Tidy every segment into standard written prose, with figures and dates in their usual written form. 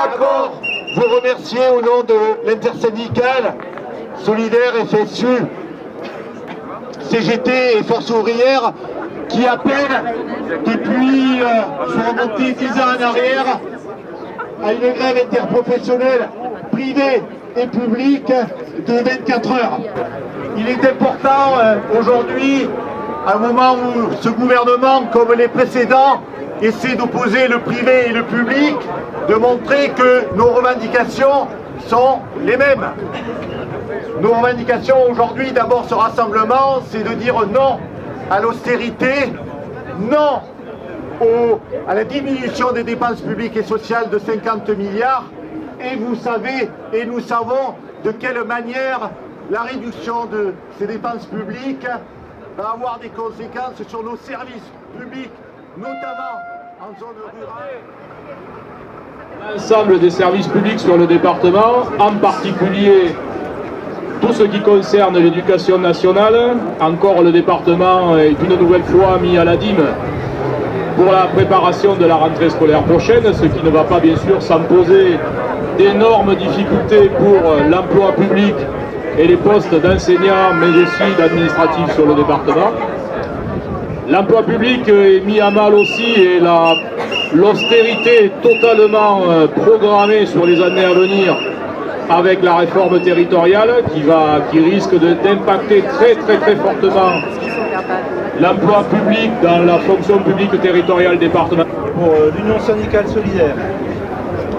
Macron vous remercier au nom de l'intersyndicale solidaire FSU, CGT et Force ouvrière qui appellent depuis son remontée 10 ans en arrière à une grève interprofessionnelle privée et publique de 24 heures. Il est important aujourd'hui, à un moment où ce gouvernement, comme les précédents, essaie d'opposer le privé et le public, de montrer que nos revendications sont les mêmes. Nos revendications aujourd'hui, d'abord ce rassemblement, c'est de dire non à l'austérité, non à la diminution des dépenses publiques et sociales de 50 milliards. Et vous savez, et nous savons de quelle manière la réduction de ces dépenses publiques va avoir des conséquences sur nos services publics, notamment en zone rurale. L'ensemble des services publics sur le département, en particulier tout ce qui concerne l'éducation nationale. Encore le département est une nouvelle fois mis à la dîme pour la préparation de la rentrée scolaire prochaine, ce qui ne va pas bien sûr sans poser d'énormes difficultés pour l'emploi public et les postes d'enseignants, mais aussi d'administratifs sur le département. L'emploi public est mis à mal aussi et l'austérité est totalement programmée sur les années à venir avec la réforme territoriale qui risque d'impacter très fortement l'emploi public dans la fonction publique territoriale départementale. Pour l'Union syndicale solidaire.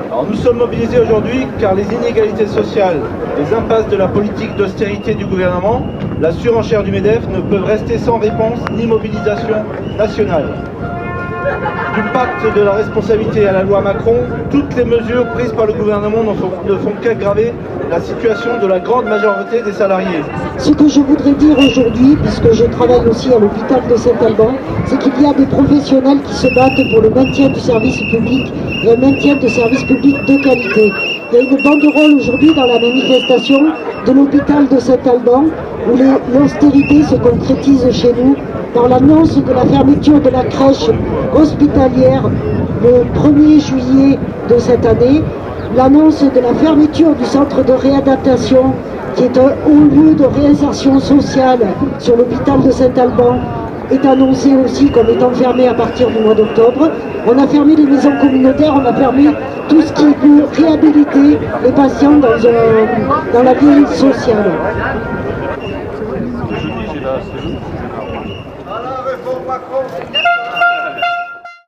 Alors, nous sommes mobilisés aujourd'hui car les inégalités sociales, les impasses de la politique d'austérité du gouvernement, la surenchère du MEDEF ne peuvent rester sans réponse ni mobilisation nationale. Du pacte de la responsabilité à la loi Macron, toutes les mesures prises par le gouvernement ne font qu'aggraver la situation de la grande majorité des salariés. Ce que je voudrais dire aujourd'hui, puisque je travaille aussi à l'hôpital de Saint-Alban, c'est qu'il y a des professionnels qui se battent pour le maintien du service public et un maintien de services publics de qualité. Il y a une banderole aujourd'hui dans la manifestation de l'hôpital de Saint-Alban où l'austérité se concrétise chez nous par l'annonce de la fermeture de la crèche hospitalière le 1er juillet de cette année, l'annonce de la fermeture du centre de réadaptation qui est un haut lieu de réinsertion sociale sur l'hôpital de Saint-Alban est annoncée aussi comme étant fermé à partir du mois d'octobre. On a fermé les maisons communautaires, on a fermé tout ce qui peut réhabiliter les patients dans la vie sociale. À la réforme Macron.